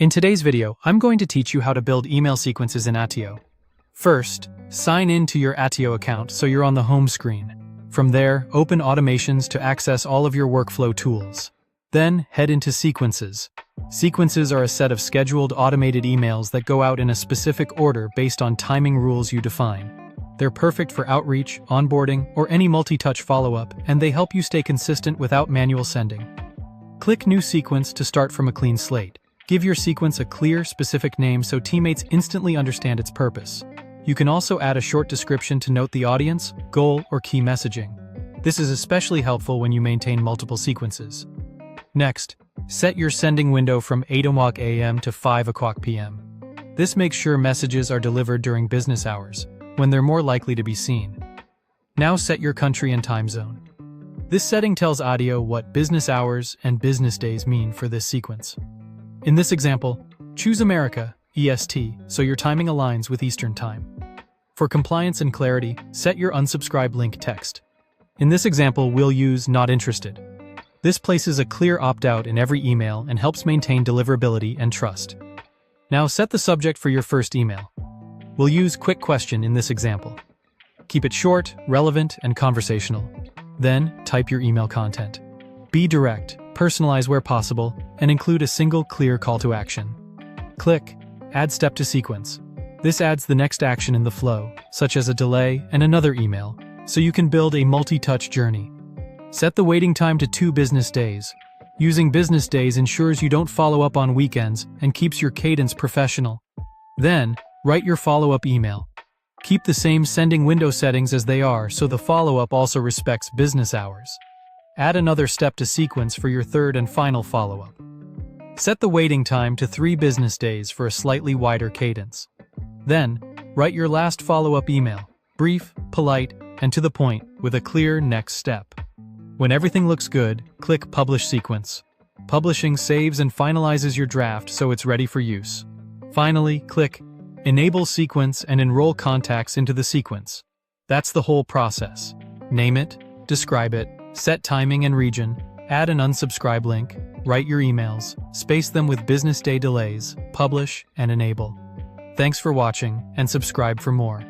In today's video, I'm going to teach you how to build email sequences in Attio. First, sign in to your Attio account so you're on the home screen. From there, open automations to access all of your workflow tools. Then, head into Sequences. Sequences are a set of scheduled automated emails that go out in a specific order based on timing rules you define. They're perfect for outreach, onboarding, or any multi-touch follow-up, and they help you stay consistent without manual sending. Click New Sequence to start from a clean slate. Give your sequence a clear, specific name so teammates instantly understand its purpose. You can also add a short description to note the audience, goal, or key messaging. This is especially helpful when you maintain multiple sequences. Next, set your sending window from 8 a.m. to 5 p.m. This makes sure messages are delivered during business hours, when they're more likely to be seen. Now set your country and time zone. This setting tells Attio what business hours and business days mean for this sequence. In this example, choose America, EST, so your timing aligns with Eastern Time. For compliance and clarity, set your unsubscribe link text. In this example, we'll use "not interested." This places a clear opt-out in every email and helps maintain deliverability and trust. Now set the subject for your first email. We'll use "quick question" in this example. Keep it short, relevant, and conversational. Then, type your email content. Be direct, personalize where possible, and include a single clear call to action. Click Add Step to Sequence. This adds the next action in the flow, such as a delay and another email, so you can build a multi-touch journey. Set the waiting time to 2 business days. Using business days ensures you don't follow up on weekends and keeps your cadence professional. Then, write your follow-up email. Keep the same sending window settings as they are so the follow-up also respects business hours. Add another step to sequence for your third and final follow-up. Set the waiting time to 3 business days for a slightly wider cadence. Then, write your last follow-up email, brief, polite, and to the point, with a clear next step. When everything looks good, click Publish Sequence. Publishing saves and finalizes your draft so it's ready for use. Finally, click Enable Sequence and enroll contacts into the sequence. That's the whole process. Name it, describe it, set timing and region, add an unsubscribe link, write your emails, space them with business day delays, publish, and enable. Thanks for watching, and subscribe for more.